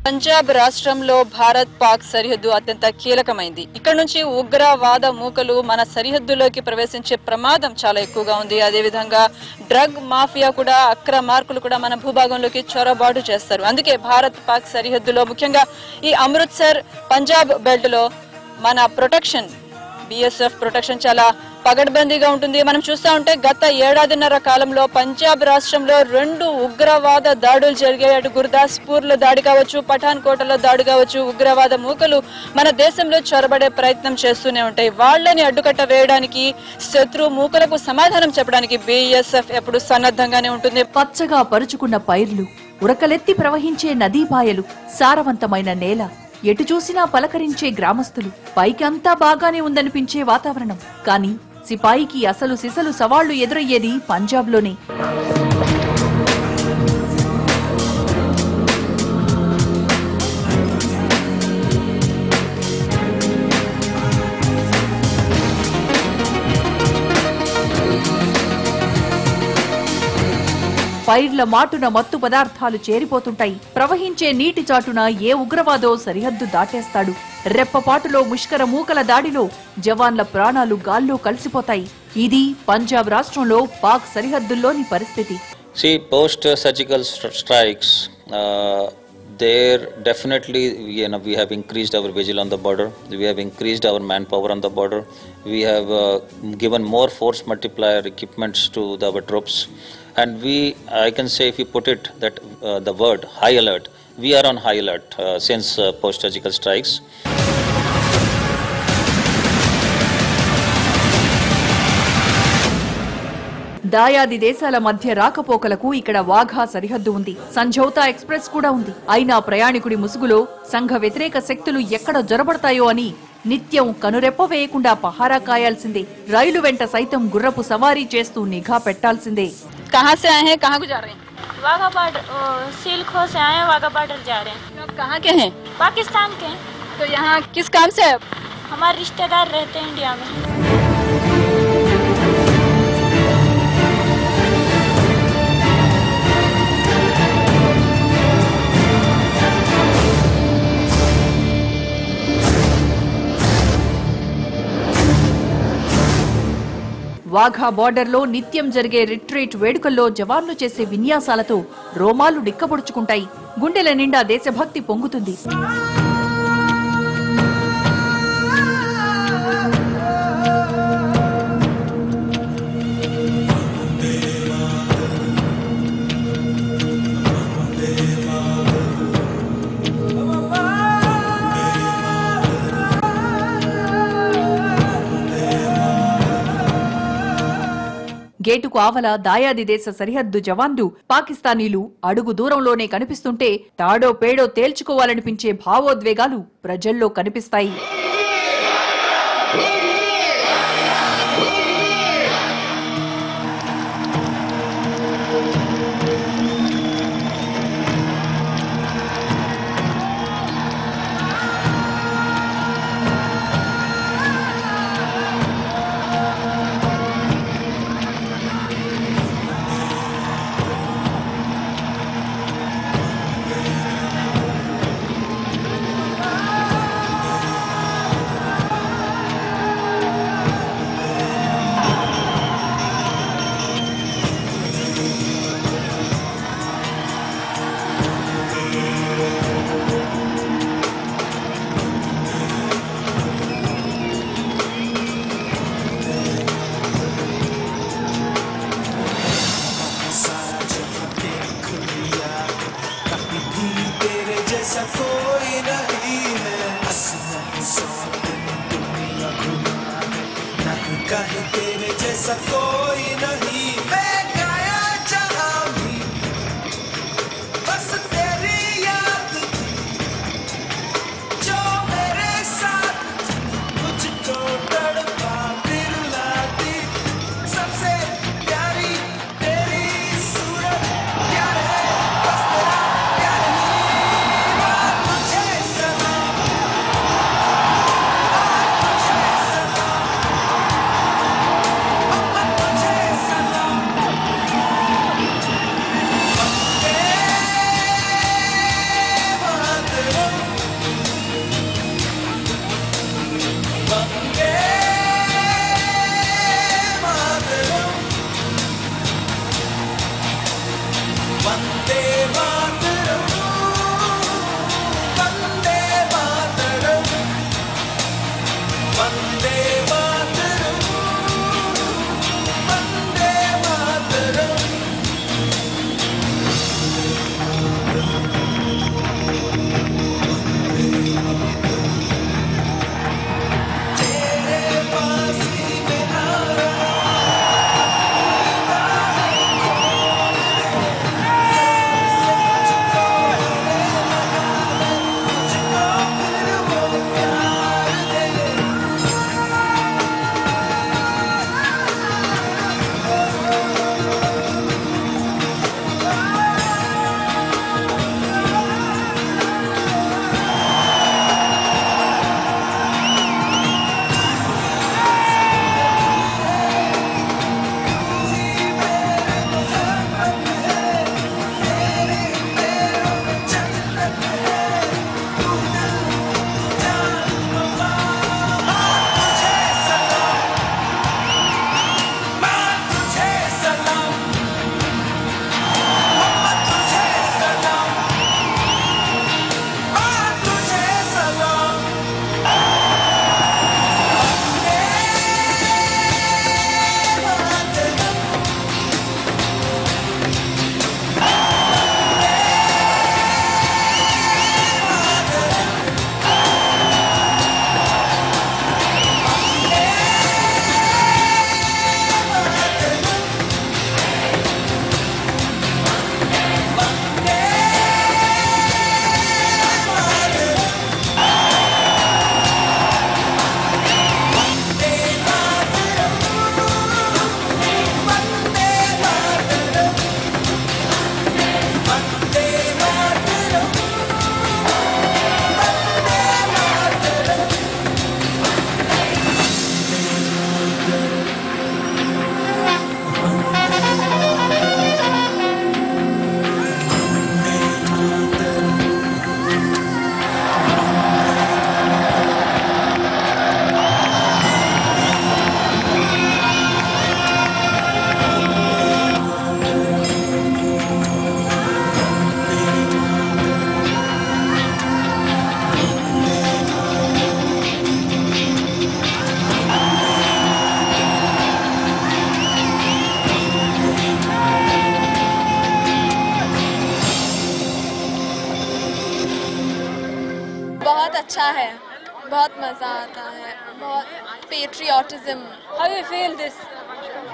పంజాబ్ రాష్ట్రంలో భారత్ పాక్ సరిహద్దు అత్యంత కీలకమైంది. ఇక్కడ నుంచి ఉగ్రవాద మూకలు మన సరిహద్దులోకి ప్రవేశించే ప్రమాదం చాలా ఎక్కువగా ఉంది. అదేవిధంగా డ్రగ్ మాఫియా కూడా, అక్రమార్కులు కూడా మన భూభాగంలోకి చొరబాటు చేస్తారు. అందుకే భారత్ పాక్ సరిహద్దులో ముఖ్యంగా ఈ అమృత్సర్ పంజాబ్ బెల్ట్ లో మన ప్రొటెక్షన్, BSF ప్రొటెక్షన్ చాలా పగడ్బందీగా ఉంటుంది. మనం చూస్తూ ఉంటే గత ఏడాదిన్నర కాలంలో పంజాబ్ రాష్ట్రంలో 2 ఉగ్రవాద దాడులు జరిగాయి. అటు గుర్దాస్పూర్ లో దాడి కావచ్చు, పఠాన్ కోటలో దాడి కావచ్చు. ఉగ్రవాద మూకలు మన దేశంలో చొరబడే ప్రయత్నం చేస్తూనే ఉంటాయి. వాళ్లని అడ్డుకట్ట వేయడానికి, శత్రు మూకలకు సమాధానం చెప్పడానికి BSF ఎప్పుడు సన్నద్ధంగానే ఉంటుంది. పచ్చగా పరుచుకున్న పైర్లు, ఉరకలెత్తి ప్రవహించే నదీపాయలు, సారవంతమైన నేల, ఎటు చూసినా పలకరించే గ్రామస్తులు, పైకి అంతా బాగానే ఉందనిపించే వాతావరణం. కానీ సిపాయికి అసలు సిసలు సవాళ్లు ఎదురయ్యేది పంజాబ్లోనే. పైర్ల మాటున మత్తు పదార్థాలు చేరిపోతుంటాయి. ప్రవహించే నీటి చాటున ఏ ఉగ్రవాదో సరిహద్దు దాటేస్తాడు. రెప్పపాటులో ముష్కర మూకల దాడిలో జవాన్ల ప్రాణాలు గాల్లో కలిసిపోతాయి. ఇది పంజాబ్ రాష్ట్రంలో పాక్ సరిహద్దుల్లోని పరిస్థితి. See, post surgical strikes, there definitely we have increased our vigil on the border. We have increased our manpower on the border. We have given more force multiplier equipments to our troops. And I can say, if you put it that the word high alert, we are on high alert since post-surgical strikes. దాయాది దేశాల మధ్య రాకపోకలకు ఇక్కడ వాఘా సరిహద్దు ఉంది. Samjhauta express కూడా ఉంది. అయినా ప్రయాణికుడి ముసుగులో సంఘ వ్యతిరేక శక్తులు ఎక్కడ జొరబడతాయో అని నిత్యం కనురెప్ప వేయకుండా పహారా కాయాల్సిందే. రైలు వెంట సైతం గుర్రపు సవారీ చేస్తూ నిఘా పెట్టాల్సిందే. कहाँ से आए हैं, कहाँ को जा रहे हैं? वाघा बॉर्डर, सिलखो से आए हैं, वाघा बॉर्डर जा रहे हैं। आप कहाँ के हैं? पाकिस्तान के हैं। तो यहाँ किस काम से है? हमारे रिश्तेदार रहते हैं इंडिया में। వాఘా బోర్డర్లో నిత్యం జరిగే రిట్రీట్ వేడుకల్లో జవాన్లు చేసే విన్యాసాలతో రోమాలు డిక్కబొడుచుకుంటాయి. గుండెల నిండా దేశభక్తి పొంగుతుంది. గేటుకు ఆవల దాయాది దేశ సరిహద్దు జవాన్లు, పాకిస్తానీలు అడుగు దూరంలోనే కనిపిస్తుంటే తాడో పేడో తేల్చుకోవాలనిపించే భావోద్వేగాలు ప్రజల్లో కనిపిస్తాయి. बहुत अच्छा है, बहुत मज़ा आता है, बहुत patriotism. How you feel this?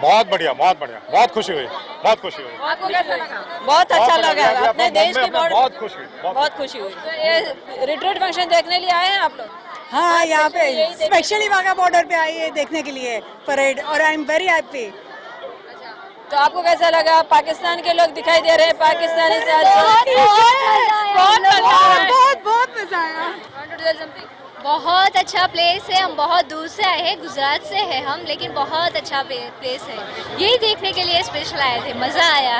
बहुत बढ़िया, बहुत बढ़िया, बहुत खुशी हुई, बहुत खुशी हुई। आपको कैसा लगा? बहुत अच्छा लगा। अपने देश की बहुत खुशी हुई, बहुत खुशी हुई। तो ये रिट्रीट फंक्शन देखने लिए आए हैं आप लोग? हाँ, यहाँ पे स्पेशली वाघा बॉर्डर पे आई है देखने के लिए परेड, और आई एम वेरी हैप्पी। तो आपको कैसा लगा? पाकिस्तान के लोग दिखाई दे रहे हैं, पाकिस्तानी से बहुत मजा आया। बहुत अच्छा प्लेस है। हम बहुत दूर से आए हैं, गुजरात से है हम, लेकिन बहुत अच्छा प्लेस है। यही देखने के लिए स्पेशल आए थे, मजा आया।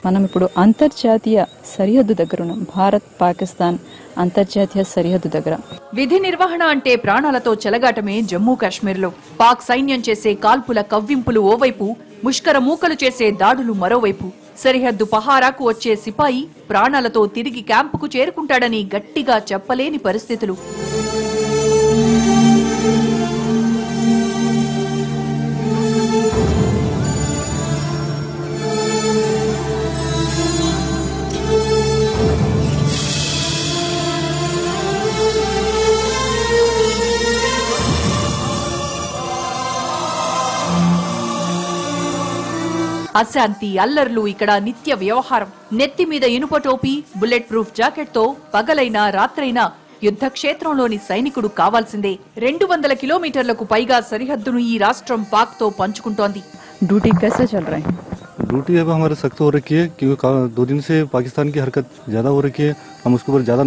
మనం ఇప్పుడు అంతర్జాతీయ సరిహద్దు దగ్గర ఉన్నాం. భారత్ పాకిస్తాన్ అంతర్జాతీయ సరిహద్దు దగ్గర. విధి నిర్వహణ అంటే ప్రాణాలతో చెలగాటమే జమ్మూ కాశ్మీర్లో. పాక్ సైన్యం చేసే కాల్పుల కవ్వింపులు ఓవైపు, ముష్కర మూకలు చేసే దాడులు మరోవైపు. సరిహద్దు పహారాకు వచ్చే సిపాయి ప్రాణాలతో తిరిగి క్యాంపుకు చేరుకుంటాడని గట్టిగా చెప్పలేని పరిస్థితులు. అశాంతి, అల్లర్లు ఇక్కడ నిత్య వ్యవహారం. నెత్తి మీద ఇనుప టోపీ, బుల్లెట్ ప్రూఫ్ జాకెట్ తో పగలైనా రాత్రైనా యుద్ధ క్షేత్రంలోని సైనికుడు కావాల్సిందే. 200 కిలోమీటర్లకు పైగా సరిహద్దును ఈ రాష్ట్రం పాక్ తో పంచుకుంటోంది. డ్యూటీ कैसे चल रहा है? ड्यूटी अब हमारे सख्त हो रखी है, क्योंकि 2 दिन से पाकिस्तान की हरकत ज्यादा हो रखी है. हम उसके ऊपर ज्यादा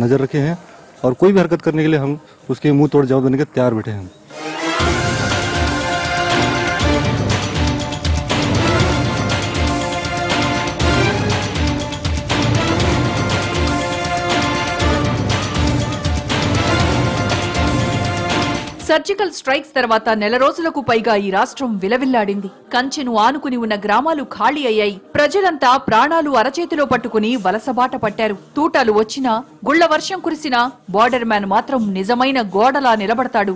नजर रखे हैं, और कोई भी हरकत करने के लिए हम उसके मुंह तोड़ जवाब देने के तैयार बैठे हैं. సర్జికల్ స్ట్రైక్స్ తర్వాత నెల రోజులకు పైగా ఈ రాష్ట్రం విలవిల్లాడింది. కంచెను ఆనుకుని ఉన్న గ్రామాలు ఖాళీ అయ్యాయి. ప్రజలంతా ప్రాణాలు అరచేతిలో పట్టుకుని వలసబాట పట్టారు. తూటాలు వచ్చినా, గుళ్ల వర్షం కురిసినా బార్డర్ మ్యాన్ మాత్రం నిజమైన గోడలా నిలబడతాడు.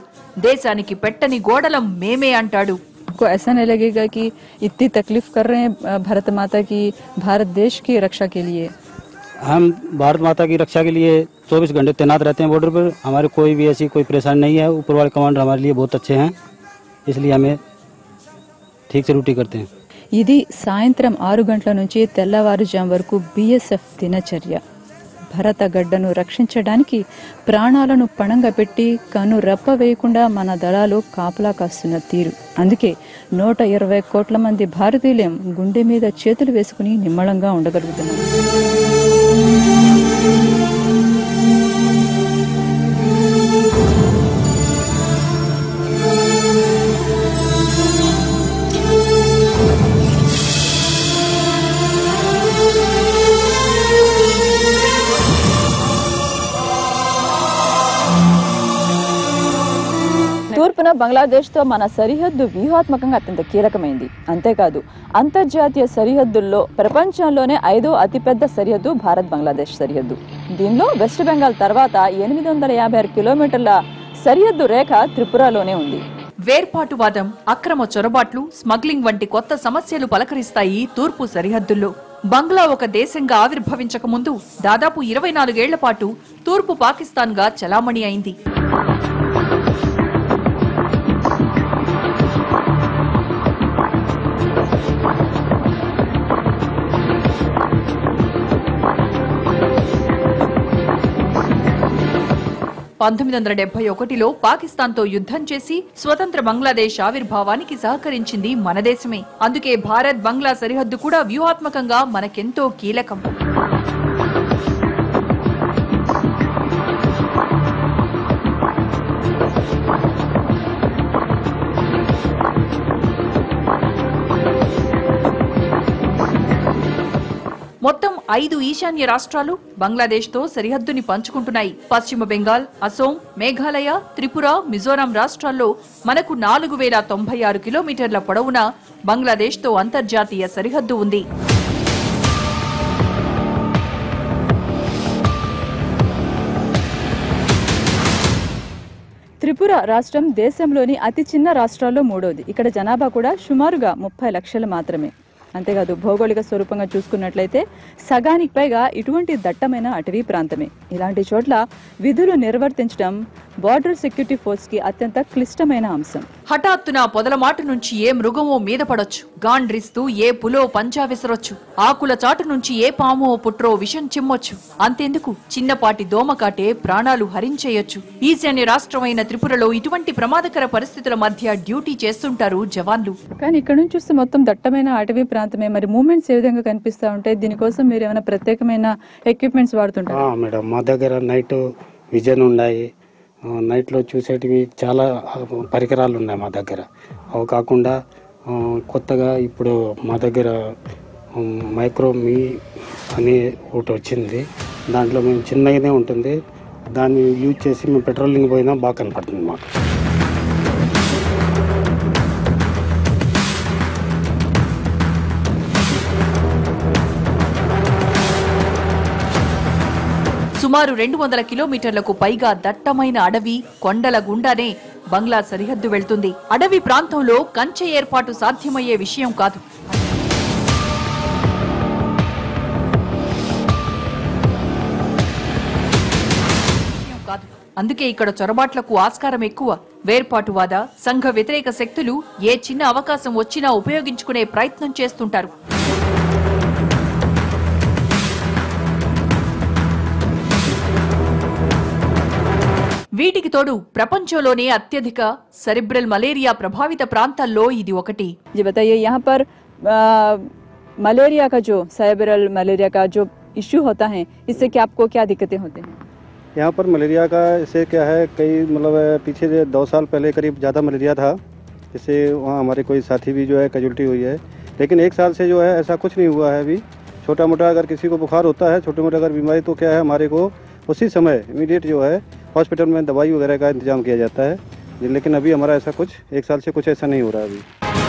దేశానికి పెట్టని గోడలం మేమే అంటాడు. को ऐसा नहीं लगेगा कि इतनी तकलीफ कर रहे हैं भारत माता की, भारत देश की रक्षा के लिए। हम भारत माता की रक्षा के लिए 24 घंटे तैनात रहते हैं बॉर्डर पर। हमारे कोई भी ऐसी कोई परेशानी नहीं है। ऊपर वाले कमांडर हमारे लिए बहुत अच्छे हैं, इसलिए हमें ठीक से ड्यूटी करते हैं। ఇది సాయంత్రం 6 గంటల నుంచి తెల్లవారుజాము వరకు బిఎస్ఎఫ్ దినచర్య. భరత గడ్డను రక్షించడానికి ప్రాణాలను పణంగా పెట్టి కను రెప్ప వేయకుండా మన దళాలు కాపలా కాస్తున్న తీరు. అందుకే 120 కోట్ల మంది భారతీయులేం గుండె మీద చేతులు వేసుకుని నిమ్మళంగా ఉండగలుగుతున్నాం. తూర్పున బంగ్లాదేశ్తో మన సరిహద్దు వ్యూహాత్మకంగా అత్యంత కీలకమైంది. అంతేకాదు అంతర్జాతీయ సరిహద్దుల్లో ప్రపంచంలోనే 5వ అతిపెద్ద సరిహద్దు భారత్ బంగ్లాదేశ్ సరిహద్దు. దీనిలో వెస్ట్ బెంగాల్ తర్వాత 856 కిలోమీటర్ల సరిహద్దు రేఖ త్రిపురలోనే ఉంది. వేర్పాటువాదం, అక్రమ చొరబాట్లు, స్మగ్లింగ్ వంటి కొత్త సమస్యలు పలకరిస్తాయి తూర్పు సరిహద్దుల్లో. బంగ్లా ఒక దేశంగా ఆవిర్భవించక ముందు దాదాపు 24 ఏళ్ల పాటు తూర్పు పాకిస్తాన్ గా చలామణి అయింది. పాకిస్తాన్తో యుద్ధం చేసి స్వతంత్ర బంగ్లాదేశ్ ఆవిర్భావానికి సహకరించింది మన దేశమే. అందుకే భారత్ బంగ్లా సరిహద్దు కూడా వ్యూహాత్మకంగా మనకెంతో కీలకం. మొత్తం 5 ఈశాన్య రాష్ట్రాలు బంగ్లాదేశ్తో సరిహద్దుని పంచుకుంటున్నాయి. పశ్చిమ బెంగాల్, అసోం, మేఘాలయ, త్రిపుర, మిజోరాం రాష్ట్రాల్లో మనకు 4096 కిలోమీటర్ల పొడవున బంగ్లాదేశ్తో అంతర్జాతీయ సరిహద్దు ఉంది. త్రిపుర రాష్ట్రం దేశంలోని అతి చిన్న రాష్ట్రాల్లో 3వది. ఇక్కడ జనాభా కూడా సుమారుగా 30 లక్షలు మాత్రమే. అంతేకాదు భౌగోళిక స్వరూపంగా చూసుకున్నట్లయితే సగానికి పైగా ఇటువంటి దట్టమైన అటవీ ప్రాంతమే. ఇలాంటి చోట్ల విధులు నిర్వర్తించడం బార్డర్ సెక్యూరిటీ ఫోర్స్ కి అత్యంత క్లిష్టమైన అంశం. హఠాత్తున పొదలమాటు నుంచి ఏ మృగమో మీద పడొచ్చు, గాండ్రిస్తూ ఏ పులో పంజా విసరొచ్చు, ఆకుల చాటు నుంచి ఏ పామో పుట్రో విషం చిమ్మొచ్చు. అంతెందుకు చిన్నపాటి దోమకాటే ప్రాణాలు హరించేయొచ్చు. ఈశాన్య రాష్ట్రమైన త్రిపురలో ఇటువంటి ప్రమాదకర పరిస్థితుల మధ్య డ్యూటీ చేస్తుంటారు జవాన్లు. కానీ ఇక్కడ నుంచి చూస్తే మొత్తం దట్టమైన అటవీ ప్రాంతమే. మరి మూవ్మెంట్స్ ఏ విధంగా కనిపిస్తా ఉంటాయి? దీనికోసం మీరు ఏమైనా ప్రత్యేకమైన ఎక్విప్మెంట్స్ వాడుతుంటారా? మేడం, మా దగ్గర నైట్ విజన్ ఉన్నాయి. నైట్లో చూసేటివి చాలా పరికరాలు ఉన్నాయి మా దగ్గర. అవి కాకుండా కొత్తగా ఇప్పుడు మా దగ్గర మైక్రోమీ అనే ఒకటి వచ్చింది. దాంట్లో మేము చిన్నగానే ఉంటుంది, దాన్ని యూజ్ చేసి మేము పెట్రోలింగ్ పోయినా బాగా కనపడుతుంది మాకు. సుమారు 200 కిలోమీటర్లకు పైగా దట్టమైన అడవి, కొండల గుండానే బంగ్లా సరిహద్దు వెళ్తుంది. అడవి ప్రాంతంలో కంచె ఏర్పాటు సాధ్యమయ్యే విషయం కాదు. అందుకే ఇక్కడ చొరబాట్లకు ఆస్కారం ఎక్కువ. వేర్పాటువాద, సంఘ వ్యతిరేక శక్తులు ఏ చిన్న అవకాశం వచ్చినా ఉపయోగించుకునే ప్రయత్నం చేస్తుంటారు. వీటికి తోడు ప్రపంచంలోనే అత్యధిక సెరిబ్రల్ మలేరియా ప్రభావిత ప్రాంతాల్లో ఇది ఒకటి. जी बताइए, यहाँ पर मलेरिया का जो सेरेब्रल मलेरिया का जो इश्यू होता है, इससे क्या आपको क्या दिक्कतें होते हैं? यहाँ पर मलेरिया का इससे क्या है, कई मतलब पीछे 2 साल पहले करीब ज़्यादा मलेरिया था, जिससे वहाँ हमारे कोई साथी भी जो है कैजुअल्टी हुई है. लेकिन 1 साल से जो है ऐसा कुछ नहीं हुआ है. अभी छोटा मोटा अगर किसी को बुखार होता है, छोटी मोटी अगर बीमारी, तो क्या है हमारे को उसी समय इमीडिएट जो है हॉस्पिटल में दवाई वगैरह का इंतजाम किया जाता है लेकिन अभी हमारा ऐसा कुछ 1 साल से कुछ ऐसा नहीं हो रहा है अभी।